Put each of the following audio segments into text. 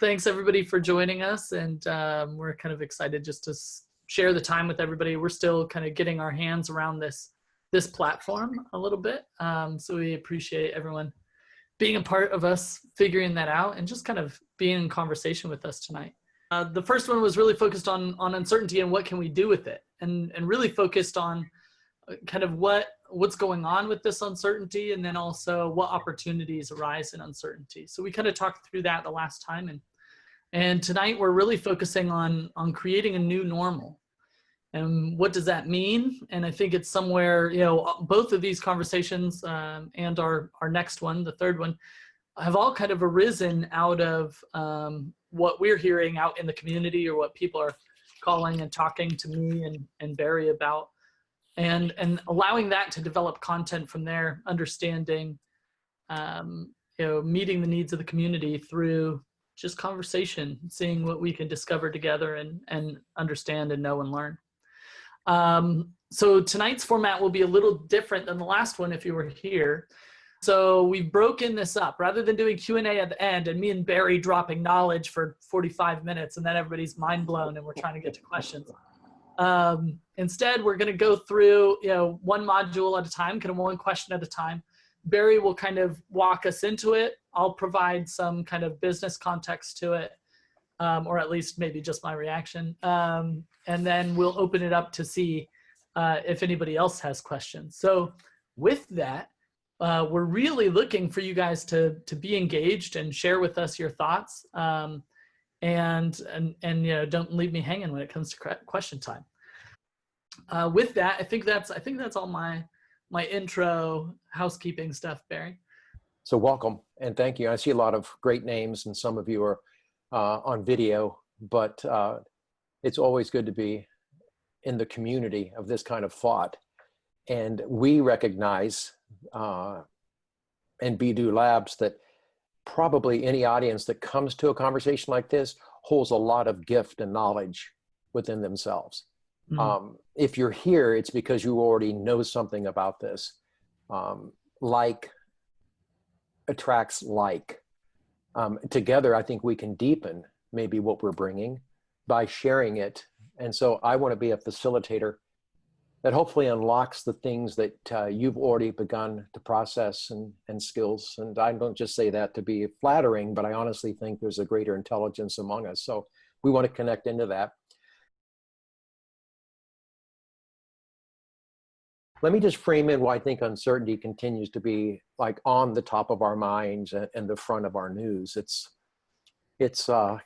Thanks everybody for joining us, and we're kind of excited just to share the time with everybody. We're still kind of getting our hands around this platform a little bit, so we appreciate everyone being a part of us figuring that out and just kind of being in conversation with us tonight. The first one was really focused on uncertainty and what can we do with it, and really focused on kind of what's going on with this uncertainty, and then also what opportunities arise in uncertainty. So we kind of talked through that the last time, and tonight we're really focusing on creating a new normal. And what does that mean? And I think it's somewhere, both of these conversations and our next one, the third one, have all kind of arisen out of what we're hearing out in the community, or what people are calling and talking to me and Barry about. And allowing that to develop content from there, understanding, meeting the needs of the community through just conversation, seeing what we can discover together and understand and know and learn. So tonight's format will be a little different than the last one if you were here. So we've broken this up. Rather than doing Q&A at the end and me and Barry dropping knowledge for 45 minutes and then everybody's mind blown and we're trying to get to questions. Instead, we're going to go through, one module at a time, kind of one question at a time. Barry will kind of walk us into it. I'll provide some kind of business context to it, or at least maybe just my reaction. And then we'll open it up to see if anybody else has questions. So with that, we're really looking for you guys to be engaged and share with us your thoughts. And don't leave me hanging when it comes to question time. With that, I think that's all my intro housekeeping stuff, Barry. So welcome and thank you. I see a lot of great names, and some of you are on video, but it's always good to be in the community of this kind of thought. And we recognize in BDO Labs that probably any audience that comes to a conversation like this holds a lot of gift and knowledge within themselves. If you're here, it's because you already know something about this. Like attracts like. Together, I think we can deepen maybe what we're bringing by sharing it. And so I want to be a facilitator that hopefully unlocks the things that you've already begun to process and skills. And I don't just say that to be flattering, but I honestly think there's a greater intelligence among us. So we want to connect into that. Let me just frame in why I think uncertainty continues to be like on the top of our minds and the front of our news. It's so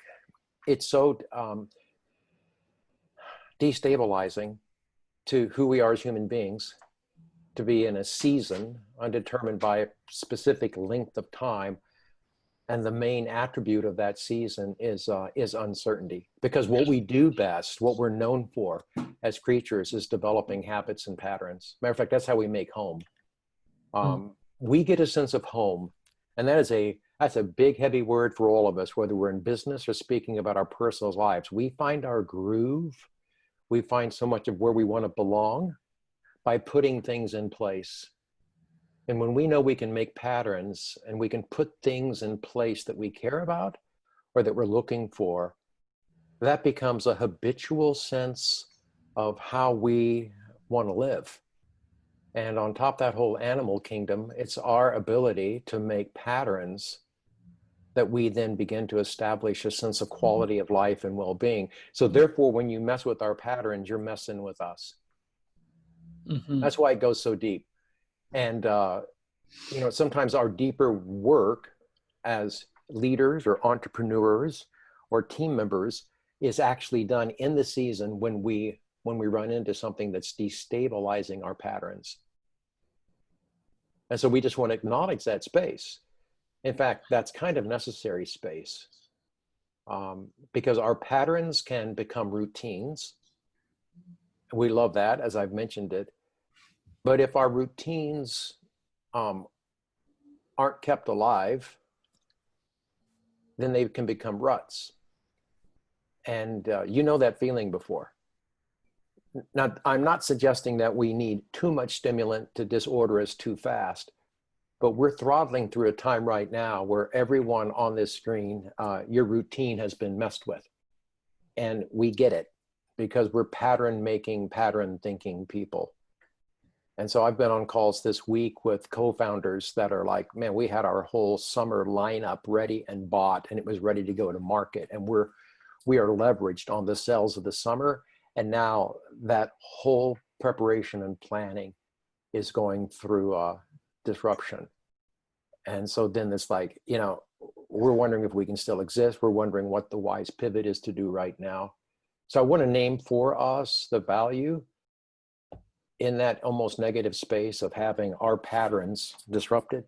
destabilizing to who we are as human beings, to be in a season undetermined by a specific length of time. And the main attribute of that season is uncertainty. Because what we do best, what we're known for as creatures, is developing habits and patterns. Matter of fact, that's how we make home. We get a sense of home, and that's a big, heavy word for all of us, whether we're in business or speaking about our personal lives. We find our groove. We find so much of where we want to belong by putting things in place. And when we know we can make patterns and we can put things in place that we care about or that we're looking for, that becomes a habitual sense of how we want to live. And on top of that whole animal kingdom, it's our ability to make patterns that we then begin to establish a sense of quality of life and well-being. So therefore, when you mess with our patterns, you're messing with us. That's why it goes so deep. And, sometimes our deeper work as leaders or entrepreneurs or team members is actually done in the season when we run into something that's destabilizing our patterns. And so we just want to acknowledge that space. In fact, that's kind of necessary space, because our patterns can become routines. We love that, as I've mentioned it. But if our routines aren't kept alive, then they can become ruts. And you know that feeling before. Now, I'm not suggesting that we need too much stimulant to disorder us too fast, but we're throttling through a time right now where everyone on this screen, your routine has been messed with. And we get it because we're pattern making, pattern thinking people. And so I've been on calls this week with co-founders that are like, man, we had our whole summer lineup ready and bought, and it was ready to go to market. And we are leveraged on the sales of the summer. And now that whole preparation and planning is going through disruption. And so then it's like, you know, we're wondering if we can still exist. We're wondering what the wise pivot is to do right now. So I want to name for us the value in that almost negative space of having our patterns disrupted.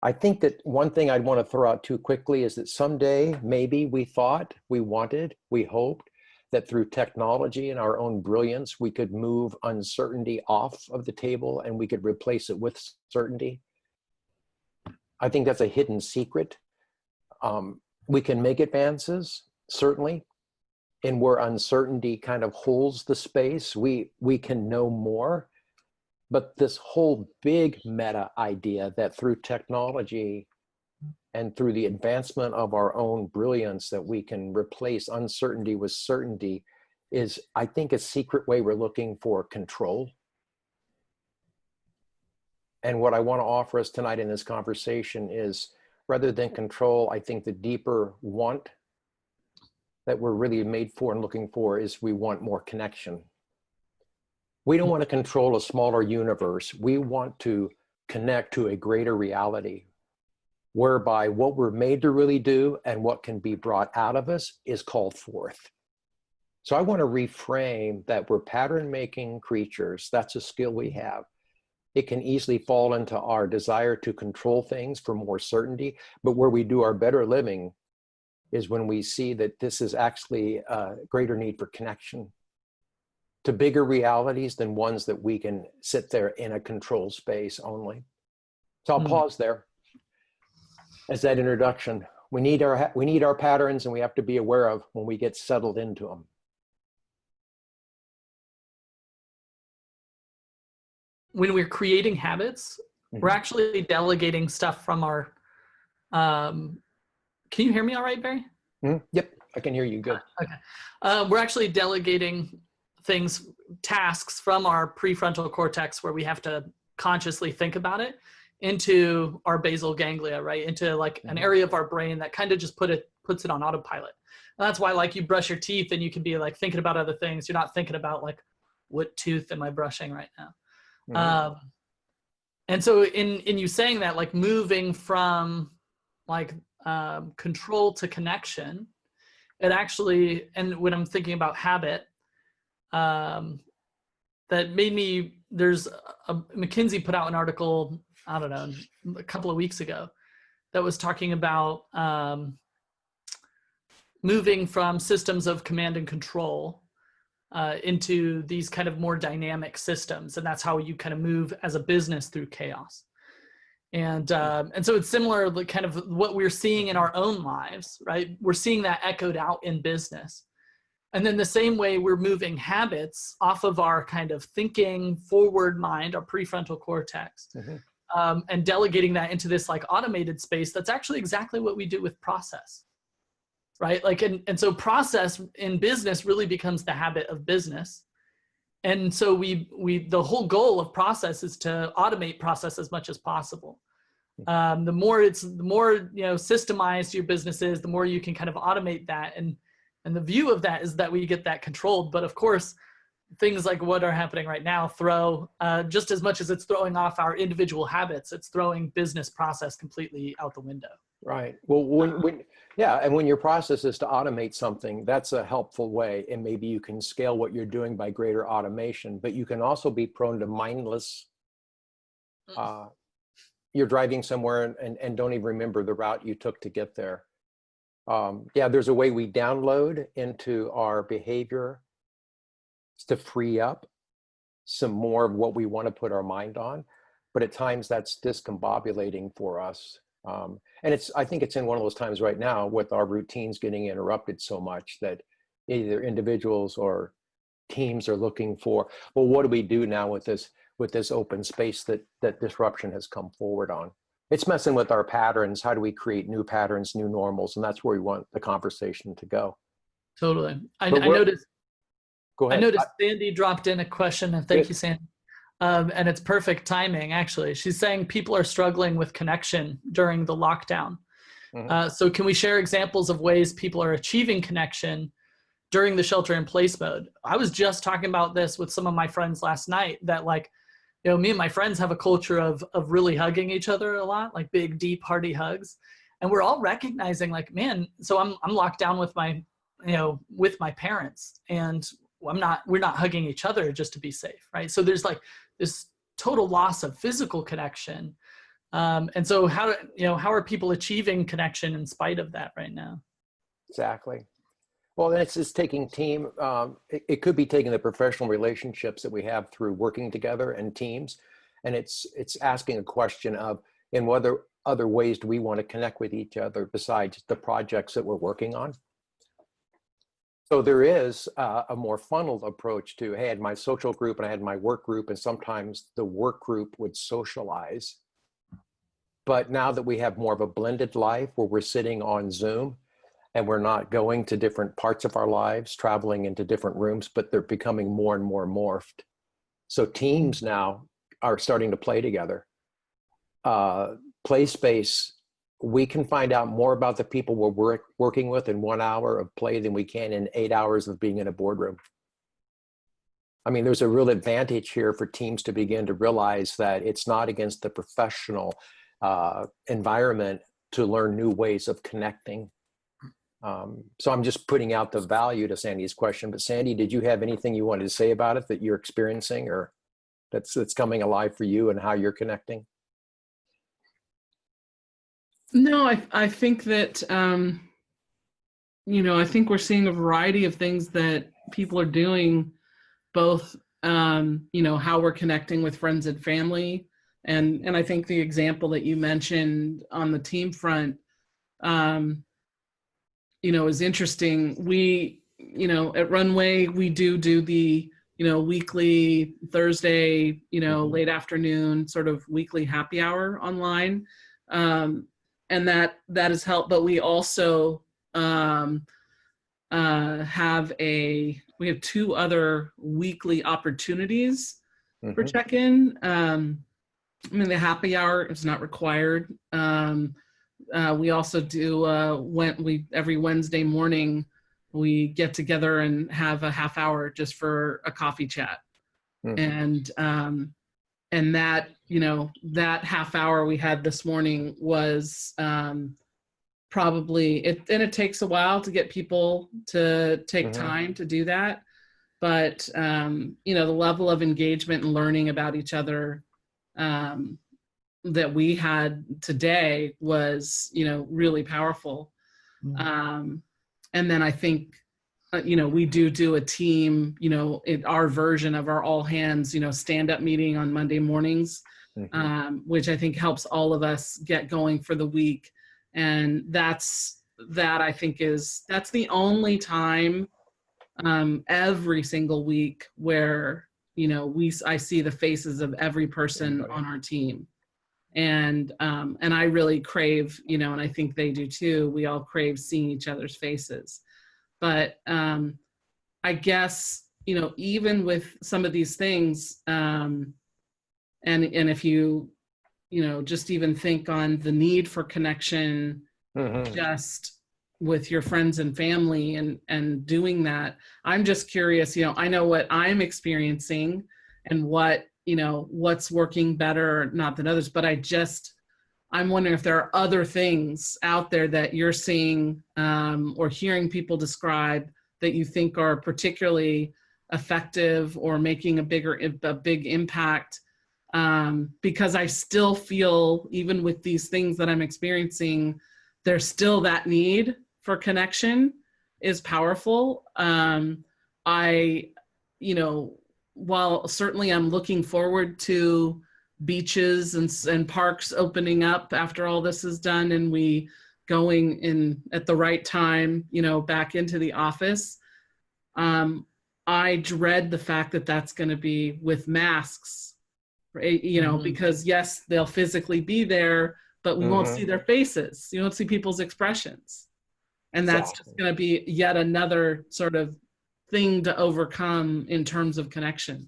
I think that one thing I'd want to throw out too quickly is that someday maybe we thought, we wanted, we hoped that through technology and our own brilliance, we could move uncertainty off of the table and we could replace it with certainty. I think that's a hidden secret. We can make advances, certainly, and where uncertainty kind of holds the space, we can know more. But this whole big meta idea that through technology and through the advancement of our own brilliance that we can replace uncertainty with certainty is, I think, a secret way we're looking for control. And what I want to offer us tonight in this conversation is, rather than control, I think the deeper want that we're really made for and looking for is we want more connection. We don't want to control a smaller universe. We want to connect to a greater reality, whereby what we're made to really do and what can be brought out of us is called forth. So I want to reframe that we're pattern making creatures. That's a skill we have. It can easily fall into our desire to control things for more certainty, but where we do our better living is when we see that this is actually a greater need for connection to bigger realities than ones that we can sit there in a controlled space only. So I'll pause there as that introduction. We need our patterns, and we have to be aware of when we get settled into them. When we're creating habits, we're actually delegating stuff from our, can you hear me all right, Barry? Yep, I can hear you good. Okay. We're actually delegating tasks from our prefrontal cortex where we have to consciously think about it into our basal ganglia, right? Into like an area of our brain that kind of just puts it on autopilot. And that's why, like, you brush your teeth and you can be like thinking about other things. You're not thinking about like, what tooth am I brushing right now? And so in you saying that, like moving from like control to connection, it actually, and when I'm thinking about habit, that made me, McKinsey put out an article, I don't know, a couple of weeks ago that was talking about moving from systems of command and control into these kind of more dynamic systems. And that's how you kind of move as a business through chaos. And so it's similar, like kind of what we're seeing in our own lives, right? We're seeing that echoed out in business. And then the same way we're moving habits off of our kind of thinking forward mind, our prefrontal cortex, and delegating that into this like automated space. That's actually exactly what we do with process, right? Like, and so process in business really becomes the habit of business. And so the whole goal of process is to automate process as much as possible. The more systemized your business is, the more you can kind of automate that. And the view of that is that we get that controlled. But of course, things like what are happening right now throw, just as much as it's throwing off our individual habits, it's throwing business process completely out the window. Right. Well, and when your process is to automate something, that's a helpful way. And maybe you can scale what you're doing by greater automation, but you can also be prone to mindless. You're driving somewhere and don't even remember the route you took to get there. There's a way we download into our behavior to free up some more of what we want to put our mind on. But at times that's discombobulating for us. And I think it's in one of those times right now with our routines getting interrupted so much that either individuals or teams are looking for, well, what do we do now with this open space that disruption has come forward on? It's messing with our patterns. How do we create new patterns, new normals? And that's where we want the conversation to go. Totally. I But noticed. Go I ahead. noticed Sandy dropped in a question, and thank you, Sandy. And it's perfect timing, actually. She's saying people are struggling with connection during the lockdown. So can we share examples of ways people are achieving connection during the shelter in place mode? I was just talking about this with some of my friends last night, that like, you know, me and my friends have a culture of really hugging each other a lot, like big, deep, hearty hugs. And we're all recognizing like, man, so I'm locked down with my, you know, with my parents, and we're not hugging each other just to be safe, right? So there's like this total loss of physical connection. And so how are people achieving connection in spite of that right now? Exactly. Well, it's just taking team. It could be taking the professional relationships that we have through working together and teams, and it's asking a question of, in what other ways do we want to connect with each other besides the projects that we're working on? So there is a more funneled approach to, hey, I had my social group and I had my work group, and sometimes the work group would socialize. But now that we have more of a blended life where we're sitting on Zoom and we're not going to different parts of our lives, traveling into different rooms, but they're becoming more and more morphed. So teams now are starting to play together. Play space, we can find out more about the people we're working with in 1 hour of play than we can in 8 hours of being in a boardroom. I mean, there's a real advantage here for teams to begin to realize that it's not against the professional environment to learn new ways of connecting. So I'm just putting out the value to Sandy's question. But Sandy, did you have anything you wanted to say about it that you're experiencing or that's coming alive for you and how you're connecting? No, I think that, I think we're seeing a variety of things that people are doing, both, how we're connecting with friends and family. And I think the example that you mentioned on the team front, is interesting. We, at Runway, we do the, weekly Thursday, late afternoon sort of weekly happy hour online. And that has helped, but we also have 2 other weekly opportunities for check-in. The happy hour is not required. We also do every Wednesday morning we get together and have a half hour just for a coffee chat. And that, that half hour we had this morning was probably, it takes a while to get people to take time to do that. But, the level of engagement and learning about each other that we had today was, really powerful. And then I think, we do a team, in our version of our all hands, stand-up meeting on Monday mornings, which I think helps all of us get going for the week. And that's the only time every single week where, I see the faces of every person on our team. And I really crave, and I think they do too, we all crave seeing each other's faces. But I guess, even with some of these things, and if you, just even think on the need for connection, just with your friends and family and doing that, I'm just curious, I know what I'm experiencing and what's working better, not than others, but I'm wondering if there are other things out there that you're seeing or hearing people describe that you think are particularly effective or making a big impact. Because I still feel, even with these things that I'm experiencing, there's still that need for connection is powerful. While certainly I'm looking forward to beaches and parks opening up after all this is done and we going in at the right time, back into the office. I dread the fact that that's going to be with masks, right? Because yes, they'll physically be there, but we won't see their faces. You won't see people's expressions. And that's just going to be yet another sort of thing to overcome in terms of connection.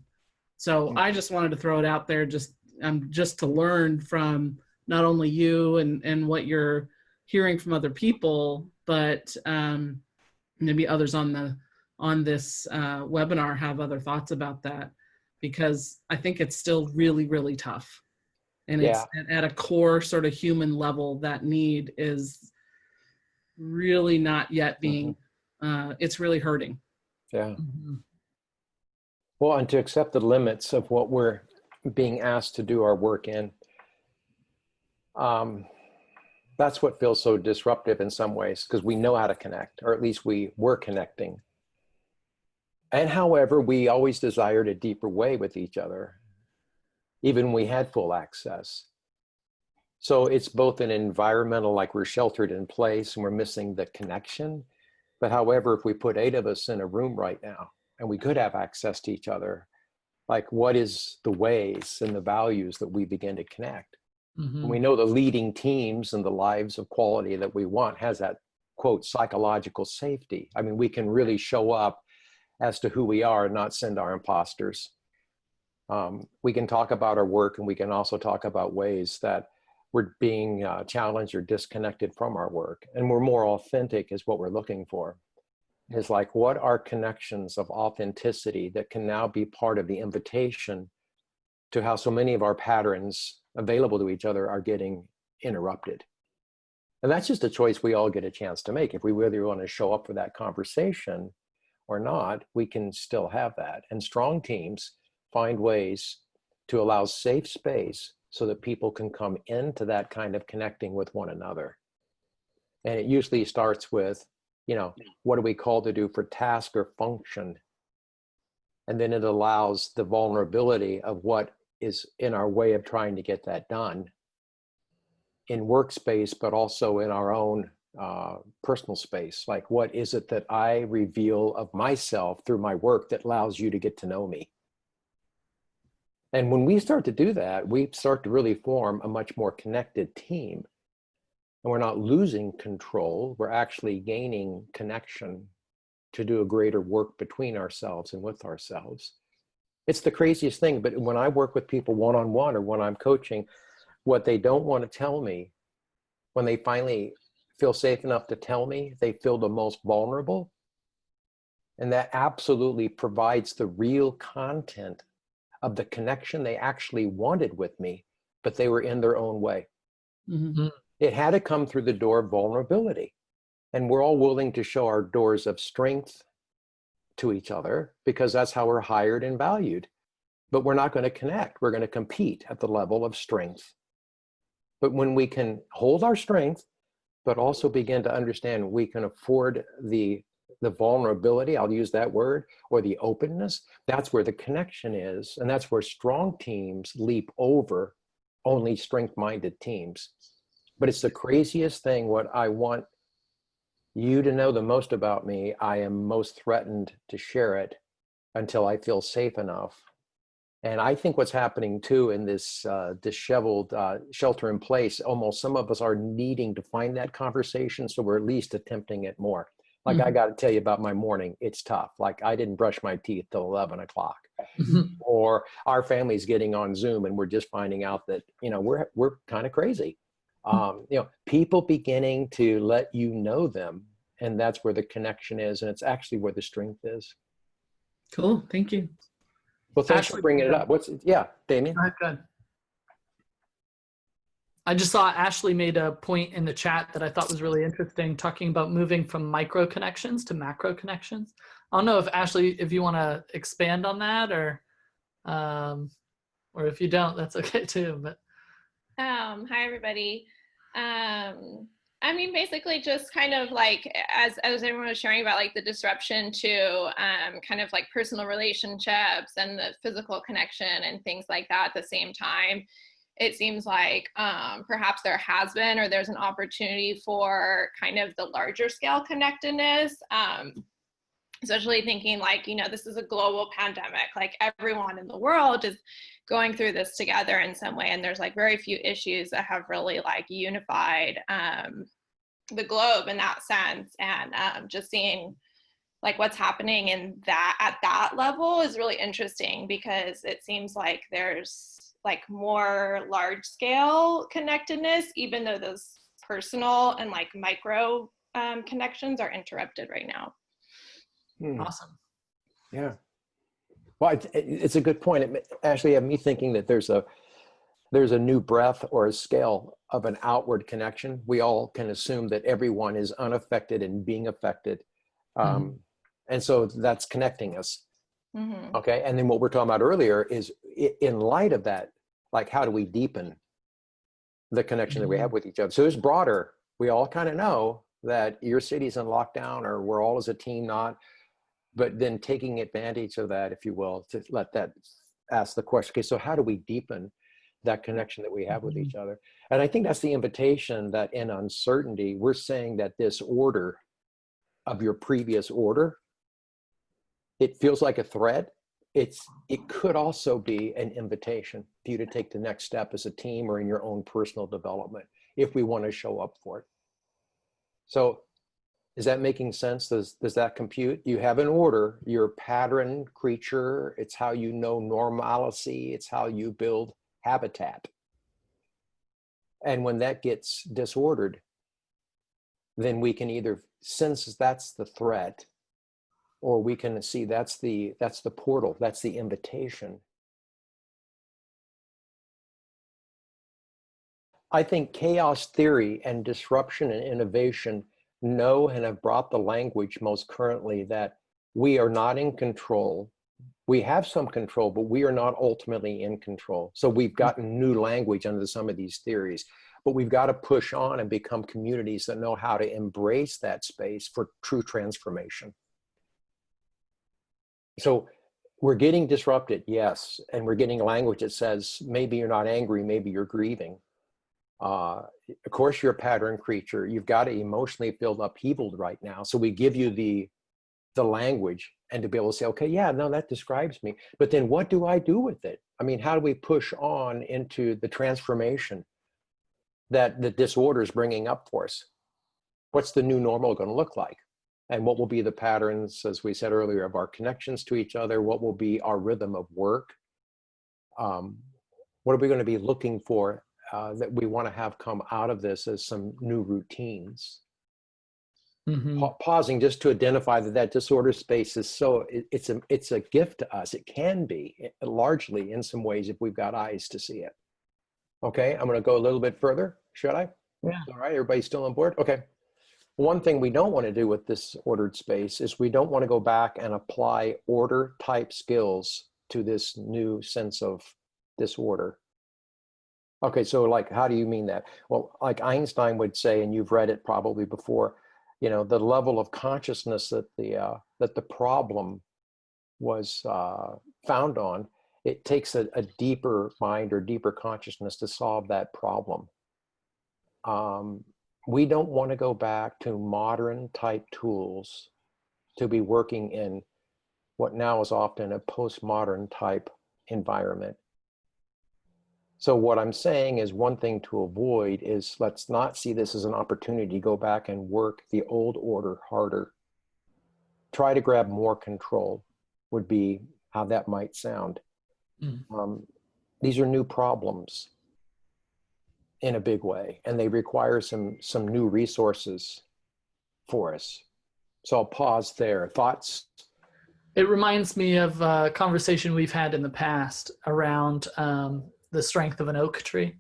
So I just wanted to throw it out there just to learn from not only you and what you're hearing from other people, but maybe others on this webinar have other thoughts about that, because I think it's still really, really tough. And it's at a core sort of human level, that need is really not yet being, it's really hurting. Yeah. Well, and to accept the limits of what we're being asked to do our work in, that's what feels so disruptive in some ways, because we know how to connect, or at least we were connecting. And however, we always desired a deeper way with each other, even when we had full access. So it's both an environmental, like we're sheltered in place and we're missing the connection. But however, if we put 8 of us in a room right now and we could have access to each other, like what is the ways and the values that we begin to connect? And we know the leading teams and the lives of quality that we want has that, quote, psychological safety. I mean, we can really show up as to who we are and not send our imposters. We can talk about our work, and we can also talk about ways that we're being challenged or disconnected from our work. And we're more authentic is what we're looking for. Is like, what are connections of authenticity that can now be part of the invitation to how so many of our patterns available to each other are getting interrupted. And that's just a choice we all get a chance to make. If we really want to show up for that conversation or not, we can still have that. And strong teams find ways to allow safe space so that people can come into that kind of connecting with one another. And it usually starts with, you know, what are we called to do for task or function? And then it allows the vulnerability of what is in our way of trying to get that done in workspace, but also in our own personal space. Like, what is it that I reveal of myself through my work that allows you to get to know me? And when we start to do that, we start to really form a much more connected team. And we're not losing control, we're actually gaining connection to do a greater work between ourselves and with ourselves. It's the craziest thing, but when I work with people one-on-one or when I'm coaching, what they don't want to tell me, when they finally feel safe enough to tell me, they feel the most vulnerable. And that absolutely provides the real content of the connection they actually wanted with me, but they were in their own way. It had to come through the door of vulnerability. And we're all willing to show our doors of strength to each other because that's how we're hired and valued. But we're not going to connect. We're going to compete at the level of strength. But when we can hold our strength, but also begin to understand we can afford the vulnerability, I'll use that word, or the openness, that's where the connection is. And that's where strong teams leap over only strength-minded teams. But it's the craziest thing. What I want you to know the most about me, I am most threatened to share it until I feel safe enough. And I think what's happening too in this disheveled shelter in place, almost some of us are needing to find that conversation. So we're at least attempting it more. Like, I got to tell you about my morning. It's tough. Like, I didn't brush my teeth till 11 o'clock. Or our family's getting on Zoom and we're just finding out that, you know, we're kind of crazy. You know, people beginning to let you know them, and that's where the connection is, and it's actually where the strength is. Cool, thank you. Well, thanks for bringing it up. Yeah, Damien? Good. I just saw Ashley made a point in the chat that I thought was really interesting, talking about moving from micro connections to macro connections. I don't know if Ashley, if you want to expand on that, or if you don't, that's okay too. But hi everybody. I mean, basically just kind of like, as everyone was sharing about like the disruption to kind of like personal relationships and the physical connection and things like that at the same time, it seems like perhaps there has been, or there's an opportunity for kind of the larger scale connectedness, especially thinking like, you know, this is a global pandemic, like everyone in the world is going through this together in some way. And there's like very few issues that have really like unified the globe in that sense. And just seeing like what's happening in that at that level is really interesting, because it seems like there's like more large scale connectedness, even though those personal and like micro connections are interrupted right now. Awesome. Yeah. Well, it's a good point. It actually had me thinking that there's a new breadth or a scale of an outward connection. We all can assume that everyone is unaffected and being affected. And so that's connecting us. Okay. And then what we're talking about earlier is in light of that, like, how do we deepen the connection that we have with each other? So it's broader. We all kind of know that your city's in lockdown, or we're all as a team not, but then taking advantage of that, if you will, to let that ask the question, okay, so how do we deepen that connection that we have with each other? And I think that's the invitation, that in uncertainty, we're saying that this order of your previous order, it feels like a thread. It could also be an invitation for you to take the next step as a team or in your own personal development, if we want to show up for it. So is that making sense? Does that compute? You have an order, you're a pattern creature. It's how you know normalcy. It's how you build habitat. And when that gets disordered, then we can either sense that's the threat, or we can see that's the portal, that's the invitation. I think chaos theory and disruption and innovation know and have brought the language most currently that we are not in control. We have some control, but we are not ultimately in control. So we've gotten new language under some of these theories, but we've got to push on and become communities that know how to embrace that space for true transformation. So we're getting disrupted, yes, and we're getting language that says maybe you're not angry, maybe you're grieving. Of course, you're a pattern creature. You've got to emotionally feel upheavaled right now. So we give you the language, and to be able to say, okay, yeah, no, that describes me. But then what do I do with it? I mean, how do we push on into the transformation that the disorder is bringing up for us? What's the new normal going to look like? And what will be the patterns, as we said earlier, of our connections to each other? What will be our rhythm of work? What are we going to be looking for that we want to have come out of this as some new routines? Pausing just to identify that disorder space is so, it's a gift to us. It can be largely in some ways if we've got eyes to see it. Okay, I'm going to go a little bit further. Should I? Yeah. All right, everybody still on board? Okay. One thing we don't want to do with this ordered space is we don't want to go back and apply order type skills to this new sense of disorder. Okay, so like, how do you mean that? Well, like Einstein would say, and you've read it probably before, you know, the level of consciousness that the problem was found on, it takes a deeper mind or deeper consciousness to solve that problem. We don't want to go back to modern type tools to be working in what now is often a postmodern type environment. So what I'm saying is, one thing to avoid is, let's not see this as an opportunity to go back and work the old order harder. Try to grab more control would be how that might sound. These are new problems in a big way, and they require some new resources for us. So I'll pause there. Thoughts? It reminds me of a conversation we've had in the past around the strength of an oak tree.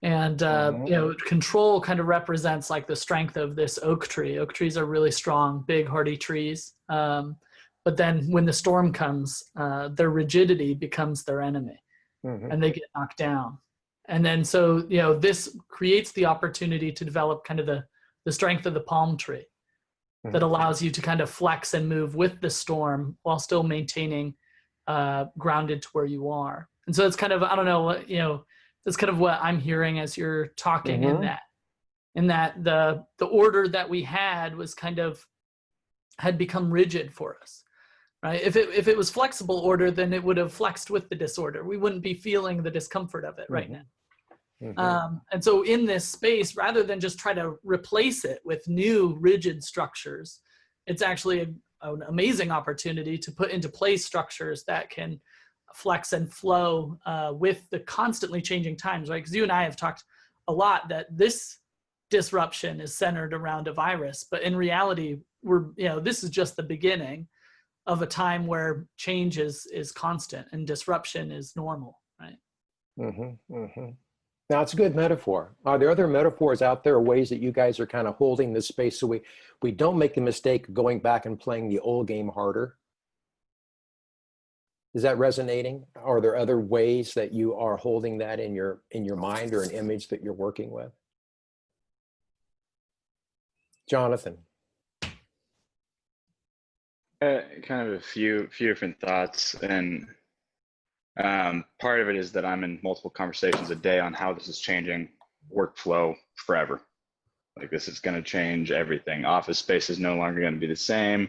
And you know, control kind of represents like the strength of this oak tree. Oak trees are really strong, big, hardy trees. But then when the storm comes, their rigidity becomes their enemy, and they get knocked down. And then so, you know, this creates the opportunity to develop kind of the strength of the palm tree that allows you to kind of flex and move with the storm while still maintaining grounded to where you are. And so it's kind of, I don't know, you know, that's kind of what I'm hearing as you're talking, in that the order that we had was kind of had become rigid for us. right? If it was flexible order, then it would have flexed with the disorder. We wouldn't be feeling the discomfort of it right now. And so in this space, rather than just try to replace it with new rigid structures, it's actually an amazing opportunity to put into place structures that can flex and flow with the constantly changing times, right? Because you and I have talked a lot that this disruption is centered around a virus, but in reality, this is just the beginning of a time where change is constant and disruption is normal, right? Now, it's a good metaphor. Are there other metaphors out there, ways that you guys are kind of holding this space so we don't make the mistake of going back and playing the old game harder? Is that resonating? Are there other ways that you are holding that in your mind, or an image that you're working with? Jonathan. Kind of a few different thoughts, and part of it is that I'm in multiple conversations a day on how this is changing workflow forever. Like, this is going to change everything. Office space is no longer going to be the same.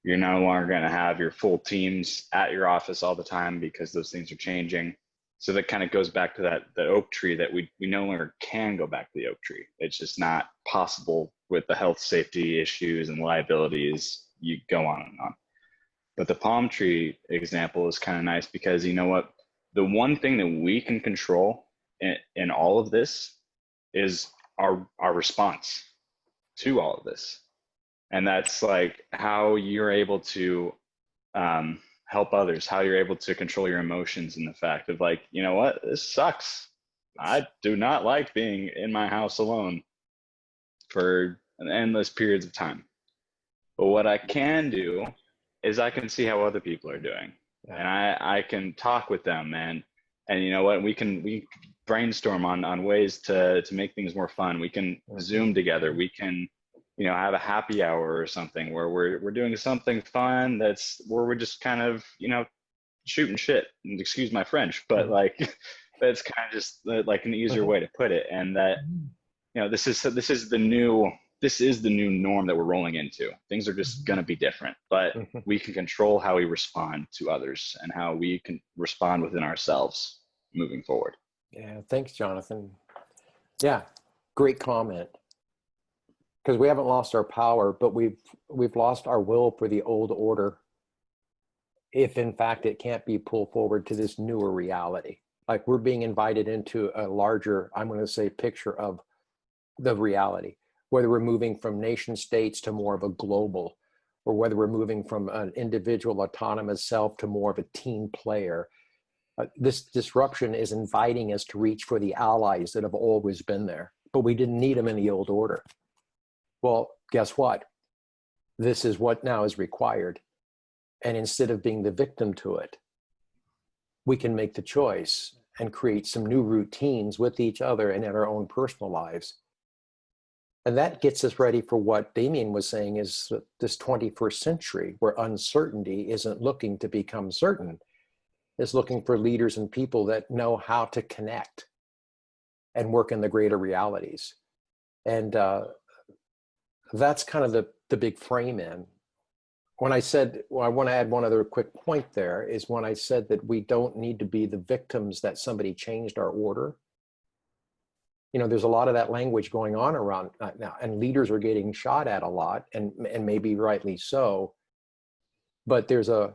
You're no longer going to have your full teams at your office all the time because those things are changing. So that kind of goes back to the oak tree, that we no longer can go back to the oak tree. It's just not possible with the health safety issues and liabilities. You go on and on. But the palm tree example is kind of nice because, you know what? The one thing that we can control in all of this is our response to all of this. And that's like how you're able to help others, how you're able to control your emotions, and the fact of, like, you know what, this sucks. I do not like being in my house alone for an endless periods of time. But what I can do is I can see how other people are doing, and I can talk with them, and you know what, we brainstorm on ways to make things more fun. We can Zoom together. We can, you know, have a happy hour or something where we're doing something fun where we're just kind of, you know, shooting shit, and excuse my French, but like that's kind of just like an easier way to put it. And that, you know, this is the new norm that we're rolling into. Things are just going to be different, but we can control how we respond to others and how we can respond within ourselves moving forward. Yeah, thanks, Jonathan. Yeah, great comment. Because we haven't lost our power, but we've lost our will for the old order, if in fact it can't be pulled forward to this newer reality. Like, we're being invited into a larger, I'm going to say, picture of the reality, whether we're moving from nation states to more of a global, or whether we're moving from an individual autonomous self to more of a team player. This disruption is inviting us to reach for the allies that have always been there, but we didn't need them in the old order. Well, guess what? This is what now is required. And instead of being the victim to it, we can make the choice and create some new routines with each other and in our own personal lives. And that gets us ready for what Damien was saying, is this 21st century, where uncertainty isn't looking to become certain, is looking for leaders and people that know how to connect and work in the greater realities. And that's kind of the big frame in. When I said, well, I want to add one other quick point there, is when I said that we don't need to be the victims that somebody changed our order. You know, there's a lot of that language going on around now, and leaders are getting shot at a lot, and maybe rightly so. But there's a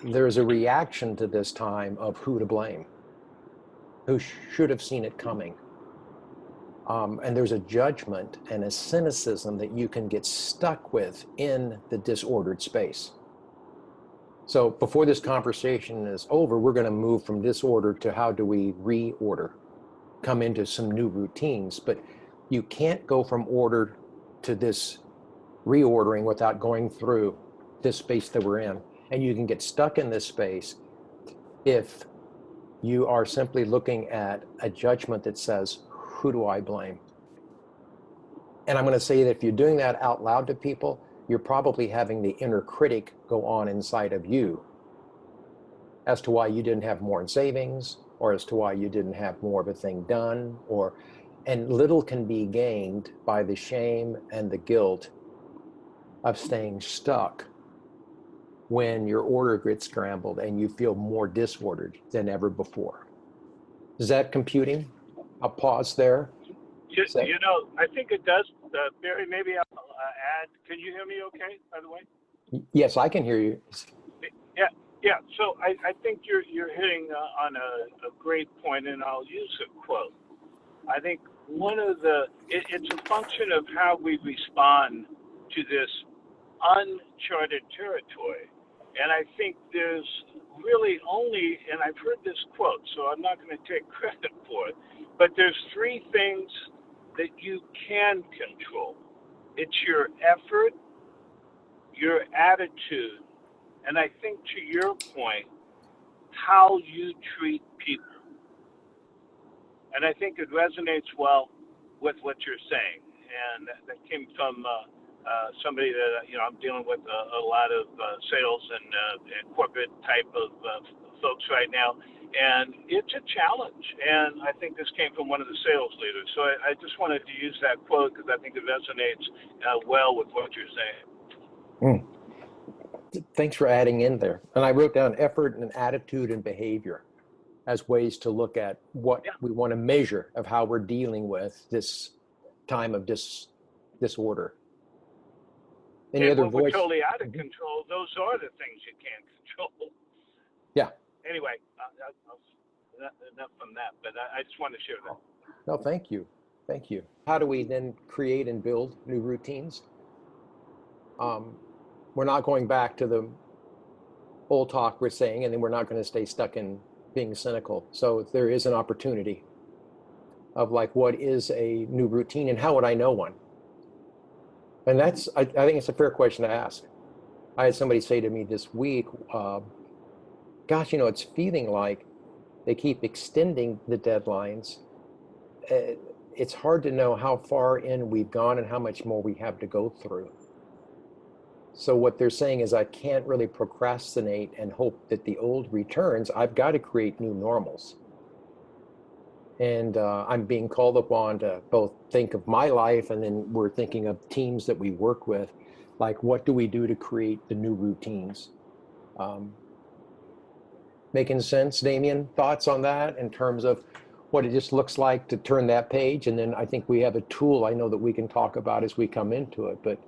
reaction to this time of who to blame, who should have seen it coming. And there's a judgment and a cynicism that you can get stuck with in the disordered space. So before this conversation is over, we're going to move from disorder to how do we reorder, come into some new routines. But you can't go from order to this reordering without going through this space that we're in. And you can get stuck in this space if you are simply looking at a judgment that says, who do I blame? And I'm going to say that if you're doing that out loud to people, you're probably having the inner critic go on inside of you as to why you didn't have more in savings, or as to why you didn't have more of a thing done, and little can be gained by the shame and the guilt of staying stuck when your order gets scrambled and you feel more disordered than ever before. Is that computing? I'll pause there. You know, I think it does. Barry, maybe I'll add. Can you hear me okay, by the way? Yes, I can hear you. Yeah. So I think you're hitting on a great point, and I'll use a quote. I think it's a function of how we respond to this uncharted territory. And I think there's really only, and I've heard this quote, so I'm not going to take credit for it, but there's three things that you can control. It's your effort, your attitude, and I think to your point, how you treat people. And I think it resonates well with what you're saying. And that came from somebody that, I'm dealing with a lot of sales and corporate type of folks right now. And it's a challenge. And I think this came from one of the sales leaders. So I just wanted to use that quote because I think it resonates well with what you're saying. Thanks for adding in there. And I wrote down effort and attitude and behavior as ways to look at what we want to measure of how we're dealing with this time of disorder. Any other when voice? We're totally out of control. Those are the things you can't control. Yeah. Anyway, enough from that, but I just wanted to share that. No, thank you. Thank you. How do we then create and build new routines? We're not going back to the old talk we're saying, and then we're not going to stay stuck in being cynical. So there is an opportunity of like, what is a new routine and how would I know one? And that's, I think it's a fair question to ask. I had somebody say to me this week, gosh, it's feeling like they keep extending the deadlines. It's hard to know how far in we've gone and how much more we have to go through. So what they're saying is I can't really procrastinate and hope that the old returns. I've got to create new normals. And I'm being called upon to both think of my life, and then we're thinking of teams that we work with, like what do we do to create the new routines? Making sense, Damien? Thoughts on that in terms of what it just looks like to turn that page? And then I think we have a tool I know that we can talk about as we come into it, but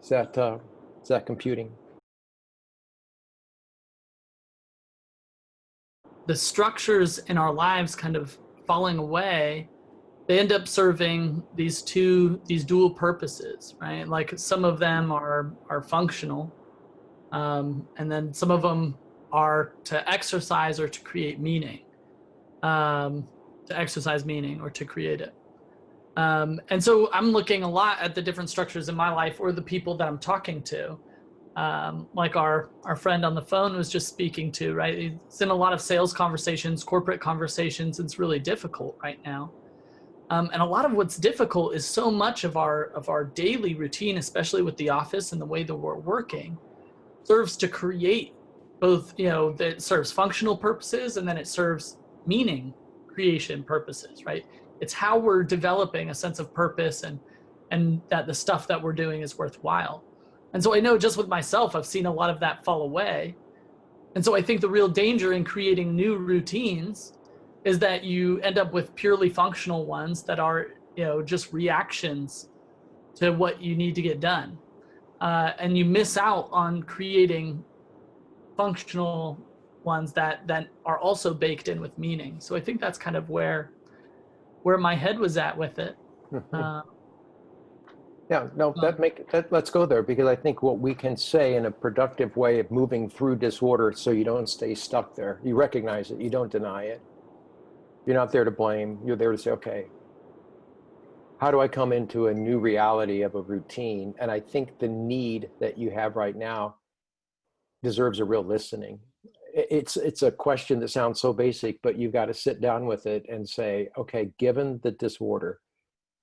is that computing? The structures in our lives kind of falling away, they end up serving these dual purposes, right? Like some of them are functional, and then some of them are to exercise or to create meaning, to exercise meaning or to create it. And so I'm looking a lot at the different structures in my life or the people that I'm talking to. Like our friend on the phone was just speaking to, right? It's in a lot of sales conversations, corporate conversations. It's really difficult right now. And a lot of what's difficult is so much of our daily routine, especially with the office and the way that we're working, serves to create both, that serves functional purposes and then it serves meaning creation purposes, right? It's how we're developing a sense of purpose and that the stuff that we're doing is worthwhile. And so I know just with myself, I've seen a lot of that fall away. And so I think the real danger in creating new routines is that you end up with purely functional ones that are, just reactions to what you need to get done. And you miss out on creating functional ones that are also baked in with meaning. So I think that's kind of where my head was at with it. Yeah, no, let's go there, because I think what we can say in a productive way of moving through disorder so you don't stay stuck there. You recognize it, you don't deny it. You're not there to blame. You're there to say, okay, how do I come into a new reality of a routine? And I think the need that you have right now deserves a real listening. It's a question that sounds so basic, but you've got to sit down with it and say, okay, given the disorder,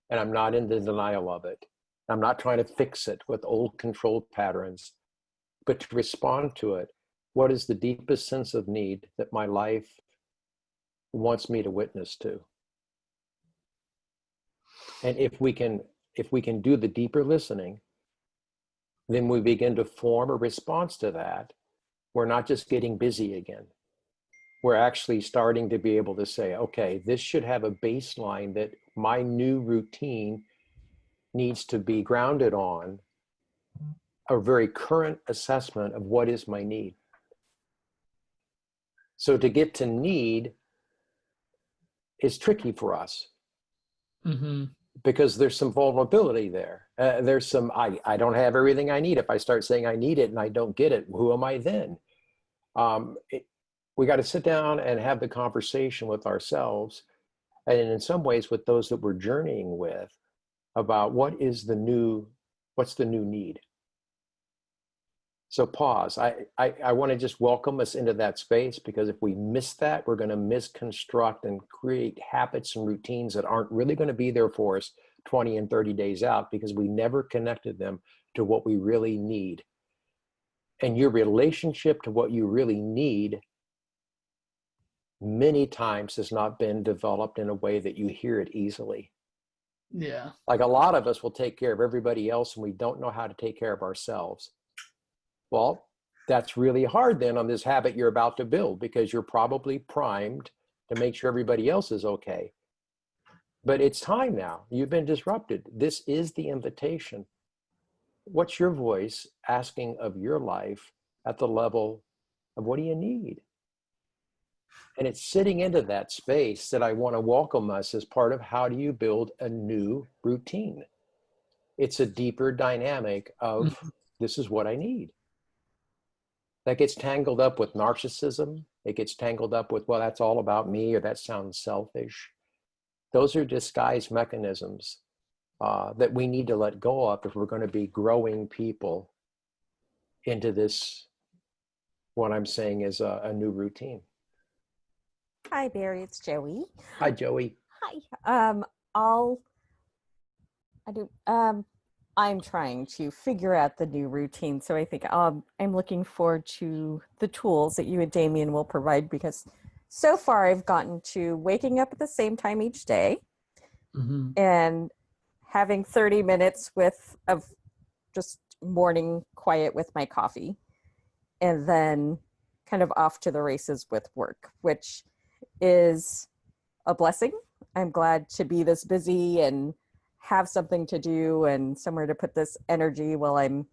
and I'm not in the denial of it, I'm not trying to fix it with old control patterns, but to respond to it. What is the deepest sense of need that my life wants me to witness to? And if we can do the deeper listening, then we begin to form a response to that. We're not just getting busy again. We're actually starting to be able to say, okay, this should have a baseline that my new routine needs to be grounded on a very current assessment of what is my need. So to get to need is tricky for us. Mm-hmm. Because there's some vulnerability there. There's some, I don't have everything I need. If I start saying I need it and I don't get it, who am I then? We got to sit down and have the conversation with ourselves, and in some ways with those that we're journeying with, about what's the new need. So pause. I want to just welcome us into that space, because if we miss that, we're going to misconstruct and create habits and routines that aren't really going to be there for us 20 and 30 days out, because we never connected them to what we really need. And your relationship to what you really need many times has not been developed in a way that you hear it easily. Yeah. Like a lot of us will take care of everybody else and we don't know how to take care of ourselves. Well, that's really hard then on this habit you're about to build, because you're probably primed to make sure everybody else is okay. But it's time now. You've been disrupted. This is the invitation. What's your voice asking of your life at the level of what do you need? And it's sitting into that space that I want to welcome us as part of how do you build a new routine. It's a deeper dynamic of this is what I need. That gets tangled up with narcissism. It gets tangled up with, well, that's all about me, or that sounds selfish. Those are disguised mechanisms that we need to let go of if we're going to be growing people into this, what I'm saying is a new routine. Hi, Barry. It's Joey. Hi, Joey. Hi. I'm trying to figure out the new routine. So I think I'm looking forward to the tools that you and Damien will provide, because so far I've gotten to waking up at the same time each day and having 30 minutes of just morning quiet with my coffee, and then kind of off to the races with work, which is a blessing. I'm glad to be this busy and have something to do and somewhere to put this energy while I'm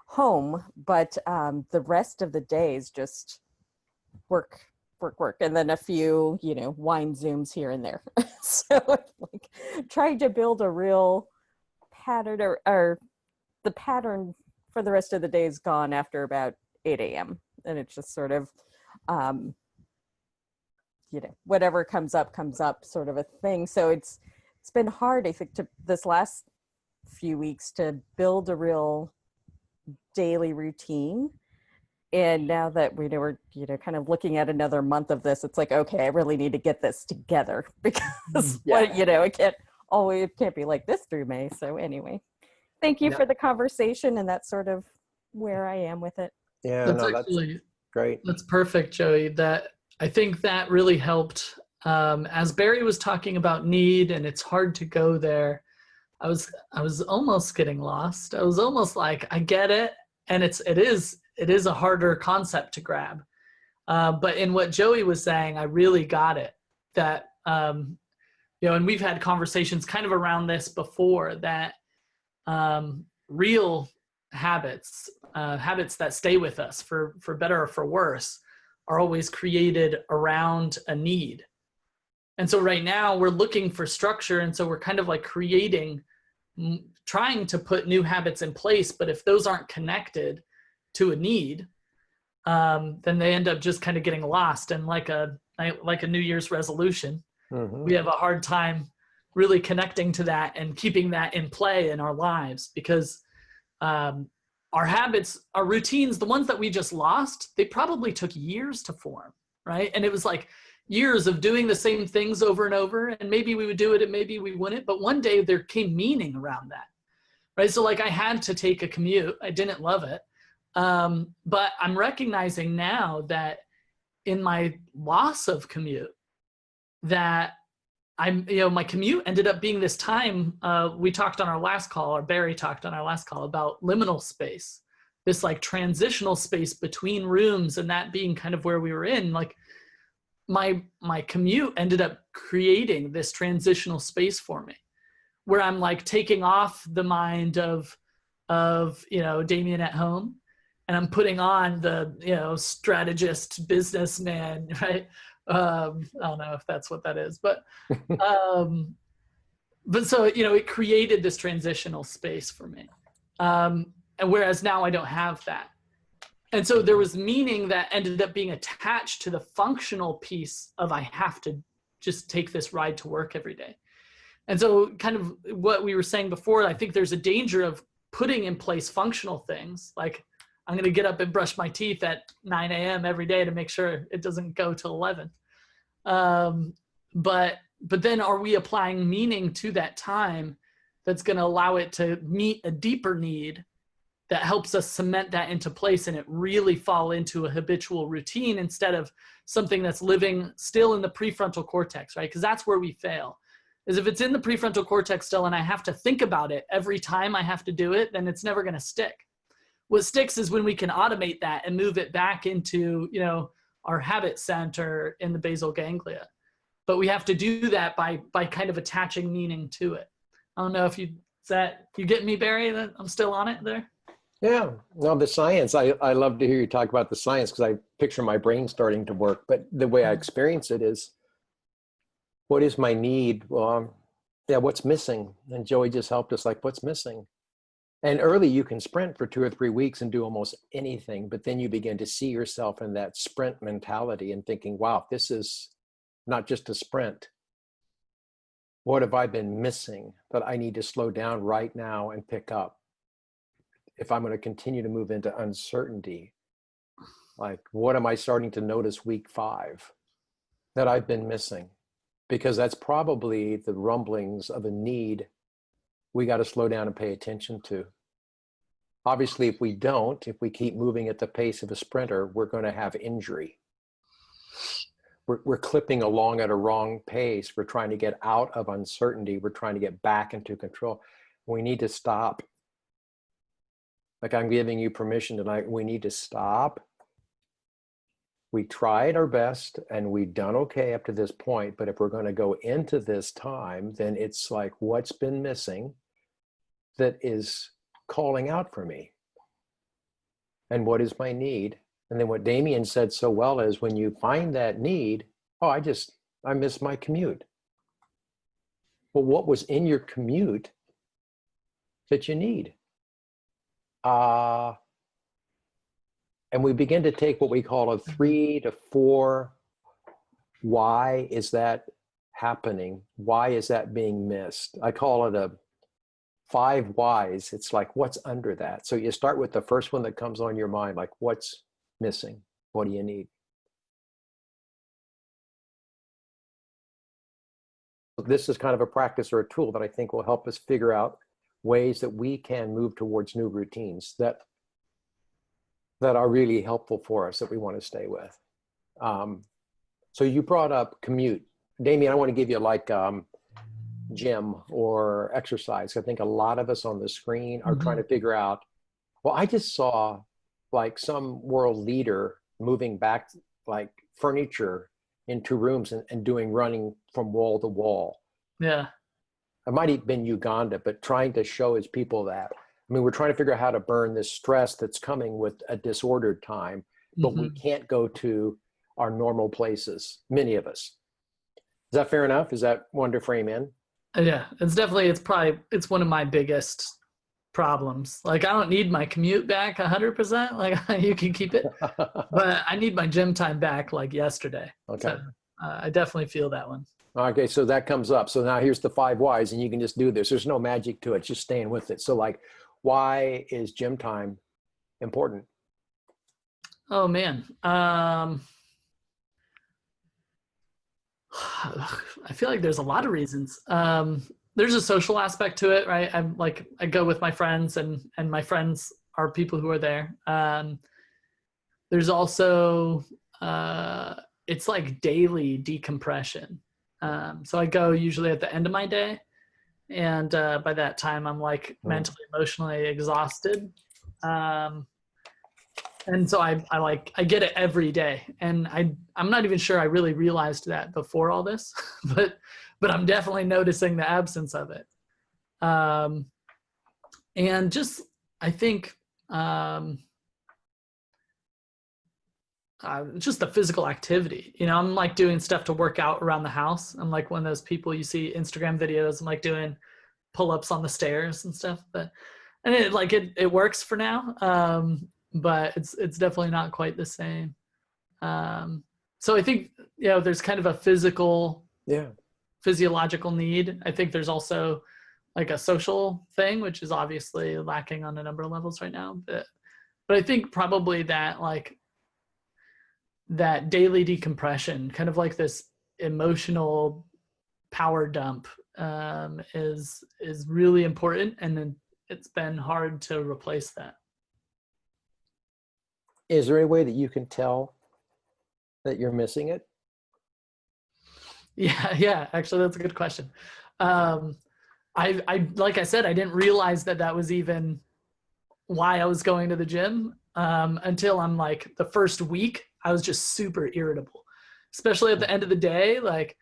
home. But the rest of the day is just work. And then a few, wine Zooms here and there. So like trying to build a real pattern or the pattern for the rest of the day is gone after about 8 a.m. And it's just sort of, whatever comes up sort of a thing. So it's been hard, I think, to this last few weeks to build a real daily routine. And now that we're kind of looking at another month of this, it's like, okay, I really need to get this together, because it can't be like this through May. So anyway, thank you for the conversation, and that's sort of where I am with it. Yeah, That's great. That's perfect, Joey. I think that really helped. As Barry was talking about need, and it's hard to go there, I was almost getting lost. I was almost like, I get it, and it is a harder concept to grab. But in what Joey was saying, I really got it. That and we've had conversations kind of around this before, that real habits that stay with us for better or for worse, are always created around a need. And so right now we're looking for structure. And so we're kind of like trying to put new habits in place. But if those aren't connected to a need, then they end up just kind of getting lost. And like a New Year's resolution, we have a hard time really connecting to that and keeping that in play in our lives, because our habits, our routines, the ones that we just lost, they probably took years to form, right? And it was like years of doing the same things over and over, and maybe we would do it and maybe we wouldn't, but one day there came meaning around that, right? So like I had to take a commute. I didn't love it. But I'm recognizing now that in my loss of commute, that my commute ended up being this time, we talked on our last call, or Barry talked on our last call about liminal space, this like transitional space between rooms, and that being kind of where we were in. Like my commute ended up creating this transitional space for me, where I'm like taking off the mind of Damien at home, and I'm putting on the strategist businessman, right? I don't know if that's what that is, but so it created this transitional space for me, and whereas now I don't have that. And so there was meaning that ended up being attached to the functional piece of I have to just take this ride to work every day. And so kind of what we were saying before, I think there's a danger of putting in place functional things. Like I'm going to get up and brush my teeth at 9 a.m. every day to make sure it doesn't go till 11. But then are we applying meaning to that time that's going to allow it to meet a deeper need that helps us cement that into place and it really fall into a habitual routine instead of something that's living still in the prefrontal cortex, right? Because that's where we fail. Is if it's in the prefrontal cortex still and I have to think about it every time I have to do it, then it's never going to stick. What sticks is when we can automate that and move it back into, our habit center in the basal ganglia. But we have to do that by kind of attaching meaning to it. I don't know if you get me, Barry, that I'm still on it there? Yeah, no, the science, I love to hear you talk about the science because I picture my brain starting to work, but the way I experience it is, what is my need? Well, what's missing? And Joey just helped us, like, what's missing? And early you can sprint for 2 or 3 weeks and do almost anything, but then you begin to see yourself in that sprint mentality and thinking, wow, this is not just a sprint. What have I been missing that I need to slow down right now and pick up? If I'm going to continue to move into uncertainty, like what am I starting to notice week 5 that I've been missing? Because that's probably the rumblings of a need we got to slow down and pay attention to. Obviously, if we keep moving at the pace of a sprinter, we're going to have injury. We're clipping along at a wrong pace. We're trying to get out of uncertainty. We're trying to get back into control. We need to stop. Like I'm giving you permission tonight, we need to stop. We tried our best and we've done okay up to this point, but if we're going to go into this time, then it's like, what's been missing that is calling out for me? And what is my need? And then what Damien said so well is when you find that need, I miss my commute. Well, what was in your commute that you need? And we begin to take what we call a 3 to 4. Why is that happening? Why is that being missed? I call it a 5 whys. It's like, what's under that? So you start with the first one that comes on your mind, like what's missing? What do you need? This is kind of a practice or a tool that I think will help us figure out ways that we can move towards new routines that are really helpful for us, that we want to stay with. So you brought up commute. Damien, I want to give you like gym or exercise. I think a lot of us on the screen are trying to figure out, well, I just saw like some world leader moving back like furniture into rooms and doing running from wall to wall. Yeah. It might have been Uganda, but trying to show his people that. I mean, we're trying to figure out how to burn this stress that's coming with a disordered time, but we can't go to our normal places, many of us. Is that fair enough? Is that one to frame in? Yeah, it's one of my biggest problems. Like I don't need my commute back 100%, like you can keep it, but I need my gym time back like yesterday. Okay. So, I definitely feel that one. Okay, so that comes up. So now here's the 5 whys, and you can just do this. There's no magic to it, just staying with it. So like, why is gym time important? Oh man. I feel like there's a lot of reasons. There's a social aspect to it, right? I go with my friends and my friends are people who are there. There's also, it's like daily decompression. So I go usually at the end of my day, and by that time I'm like mentally, emotionally exhausted. And so I get it every day, and I'm not even sure I really realized that before all this, but I'm definitely noticing the absence of it. And just, I think, just the physical activity, I'm like doing stuff to work out around the house. I'm like one of those people you see Instagram videos. I'm like doing pull-ups on the stairs and stuff, and it works for now. But it's definitely not quite the same. So I think, there's kind of a physiological need. I think there's also like a social thing, which is obviously lacking on a number of levels right now. But I think probably that that daily decompression, kind of like this emotional power dump, is really important. And then it's been hard to replace that. Is there any way that you can tell that you're missing it? Yeah, actually, that's a good question. I like I said, I didn't realize that was even why I was going to the gym, until I'm like the first week, I was just super irritable, especially at the end of the day. Like,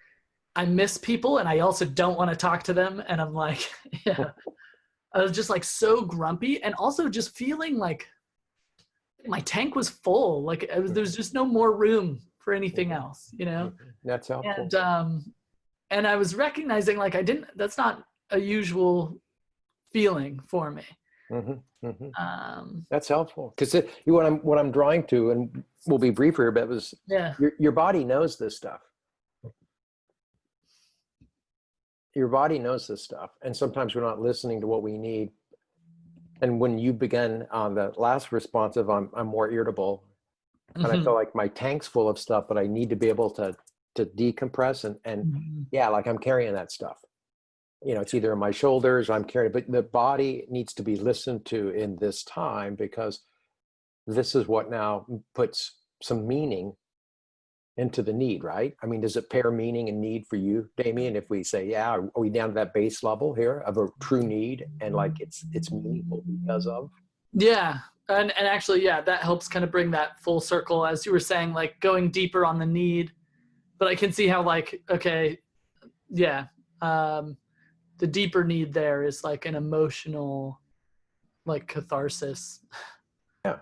I miss people and I also don't want to talk to them. And I'm like, I was just like so grumpy, and also just feeling like my tank was full. Like there's just no more room for anything else, That's helpful. And I was recognizing like that's not a usual feeling for me. That's helpful, because what I'm drawing to, and we'll be brief here, but was your body knows this stuff. Your body knows this stuff, and sometimes we're not listening to what we need. And when you began on the last responsive, I'm more irritable, and I feel like my tank's full of stuff, but I need to be able to decompress and like I'm carrying that stuff. It's either in my shoulders, I'm carrying, but the body needs to be listened to in this time, because this is what now puts some meaning into the need, right? I mean, does it pair meaning and need for you, Damien? If we say, are we down to that base level here of a true need, and like it's meaningful because of? Yeah. And actually, that helps kind of bring that full circle, as you were saying, like going deeper on the need. But I can see how the deeper need there is like an emotional, like catharsis. Yeah.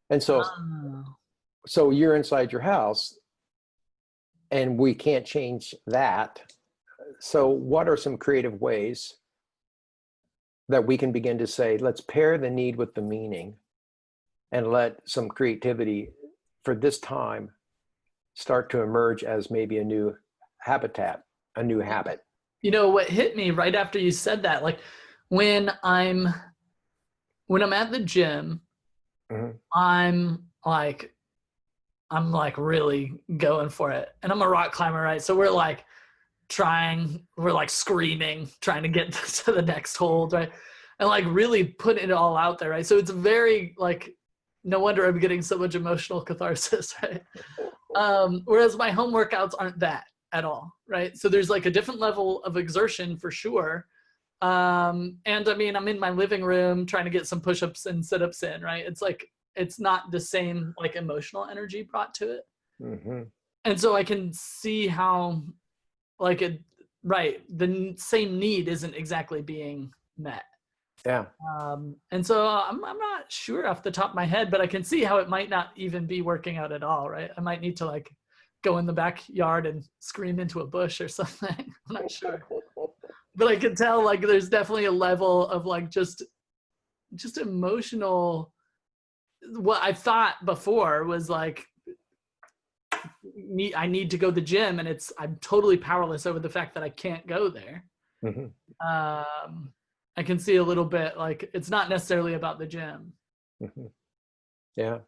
And so you're inside your house, and we can't change that. So what are some creative ways that we can begin to say, let's pair the need with the meaning, and let some creativity for this time start to emerge as maybe a new habitat, a new habit? What hit me right after you said that, like when I'm at the gym, I'm like really going for it. And I'm a rock climber, right? So we're like screaming, trying to get to the next hold, right? And like really putting it all out there, right? So it's very like, no wonder I'm getting so much emotional catharsis, right? Whereas my home workouts aren't that at all, right? So there's like a different level of exertion for sure. And I mean, I'm in my living room trying to get some push-ups and sit-ups in, right? It's like, it's not the same like emotional energy brought to it. And so I can see how like the same need isn't exactly being met. And so I'm not sure off the top of my head, but I can see how it might not even be working out at all, right? I might need to like go in the backyard and scream into a bush or something. I'm not sure. But I can tell like there's definitely a level of like just emotional. What I thought before was like, I need to go to the gym, and I'm totally powerless over the fact that I can't go there. I can see a little bit like it's not necessarily about the gym. Yeah.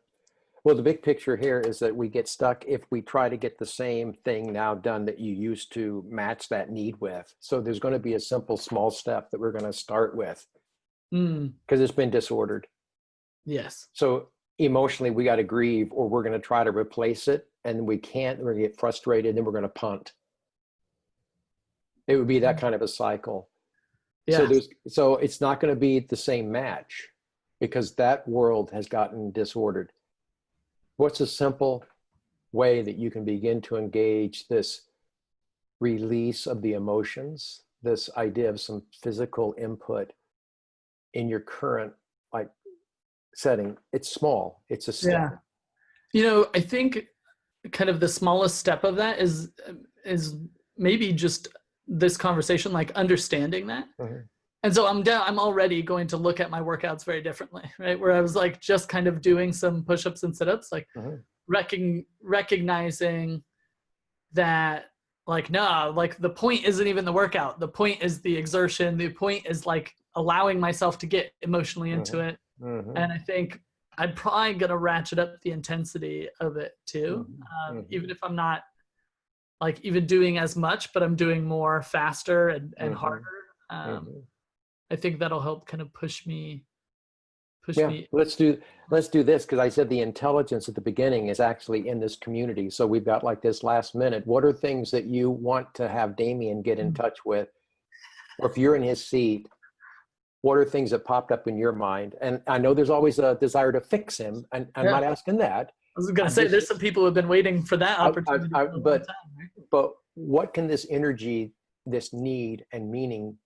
Well, the big picture here is that we get stuck if we try to get the same thing now done that you used to match that need with. So there's going to be a simple small step that we're going to start with, because it's been disordered. Yes. So emotionally, we got to grieve, or we're going to try to replace it and we can't, we're gonna get frustrated, and we're gonna punt. It would be that kind of a cycle. Yeah. So it's not going to be the same match, because that world has gotten disordered. What's a simple way that you can begin to engage this release of the emotions, this idea of some physical input in your current like setting? It's small. It's a step. Yeah. I think kind of the smallest step of that is maybe just this conversation, like understanding that. Mm-hmm. And so I'm already going to look at my workouts very differently, right? Where I was like just kind of doing some push-ups and sit-ups, like recognizing that, like, no, like the point isn't even the workout. The point is the exertion. The point is like allowing myself to get emotionally into it. And I think I'm probably going to ratchet up the intensity of it too. Even if I'm not like even doing as much, but I'm doing more faster and harder. I think that'll help kind of push me. Let's do this, because I said the intelligence at the beginning is actually in this community. So we've got like this last minute. What are things that you want to have Damien get in touch with? Or if you're in his seat, what are things that popped up in your mind? And I know there's always a desire to fix him, and I'm not asking that. I was going to say, there's some people who have been waiting for that opportunity for a long time, right? But what can this energy, this need and meaning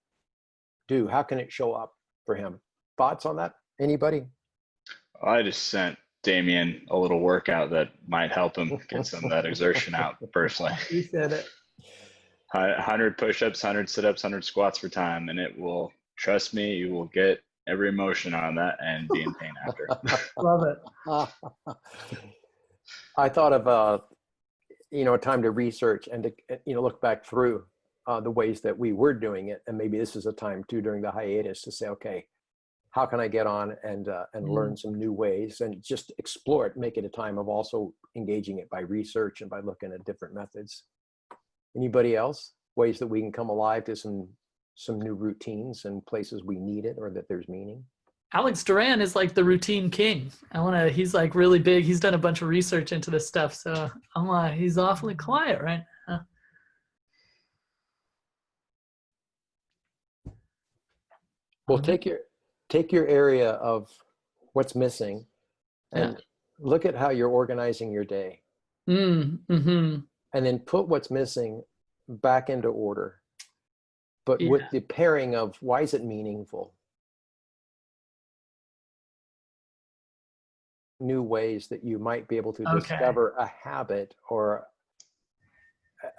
do? How can it show up for him? Thoughts on that? Anybody? I just sent Damien a little workout that might help him get some of that exertion out personally. You said it. 100 push-ups, 100 sit-ups, 100 squats for time, and it will, trust me, you will get every emotion on that and be in pain after. Love it. I thought of a time to research and to look back through the ways that we were doing it, and maybe this is a time too during the hiatus to say, okay, how can I get on and learn some new ways and just explore it, make it a time of also engaging it by research and by looking at different methods. Anybody else? Ways that we can come alive to some new routines and places we need it or that there's meaning? Alex Duran is like the routine king. He's like really big. He's done a bunch of research into this stuff. So he's awfully quiet, right? Well, take your area of what's missing and look at how you're organizing your day. And then put what's missing back into order. But with the pairing of why is it meaningful? New ways that you might be able to discover a habit, or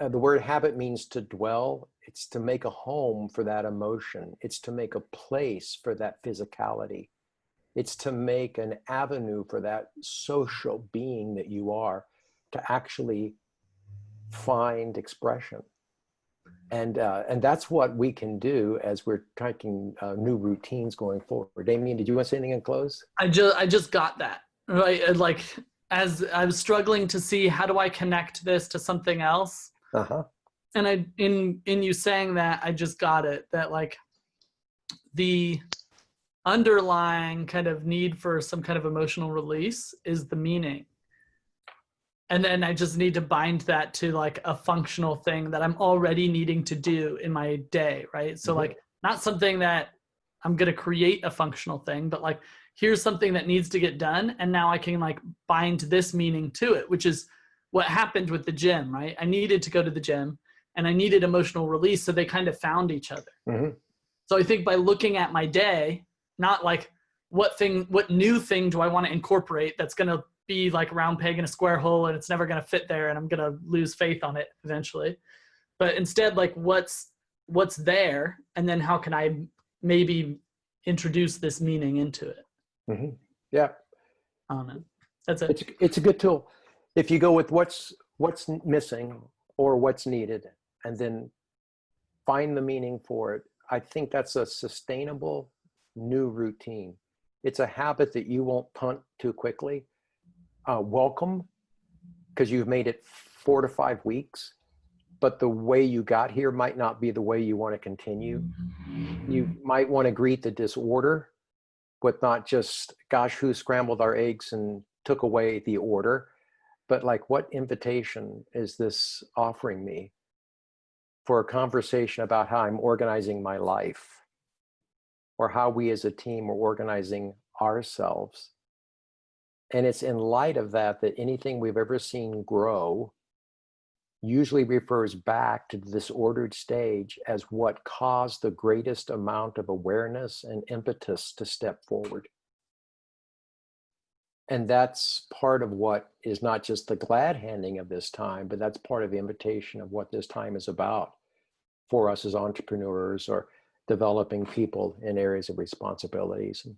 the word habit means to dwell. It's to make a home for that emotion. It's to make a place for that physicality. It's to make an avenue for that social being that you are, to actually find expression. And that's what we can do as we're taking new routines going forward. Damien, did you want to say anything in close? I just got that, right? Like, as I was struggling to see how do I connect this to something else. And in you saying that, I just got it, that like the underlying kind of need for some kind of emotional release is the meaning. And then I just need to bind that to like a functional thing that I'm already needing to do in my day, right? So like not something that I'm going to create a functional thing, but like here's something that needs to get done. And now I can like bind this meaning to it, which is what happened with the gym, right? I needed to go to the gym and I needed emotional release. So they kind of found each other. So I think by looking at my day, not like what new thing do I want to incorporate that's going to be like a round peg in a square hole and it's never going to fit there and I'm going to lose faith on it eventually. But instead, like what's there, and then how can I maybe introduce this meaning into it? Yeah. I don't know. That's it. It's a good tool. If you go with what's missing or what's needed, and then find the meaning for it, I think that's a sustainable new routine. It's a habit that you won't punt too quickly. Welcome, because you've made it 4 to 5 weeks, but the way you got here might not be the way you want to continue. You might want to greet the disorder, but not just, gosh, who scrambled our eggs and took away the order. but like, what invitation is this offering me for a conversation about how I'm organizing my life, or how we as a team are organizing ourselves? And it's in light of that that anything we've ever seen grow usually refers back to this ordered stage as what caused the greatest amount of awareness and impetus to step forward. And that's part of what is not just the glad handing of this time, but that's part of the invitation of what this time is about for us as entrepreneurs or developing people in areas of responsibilities. And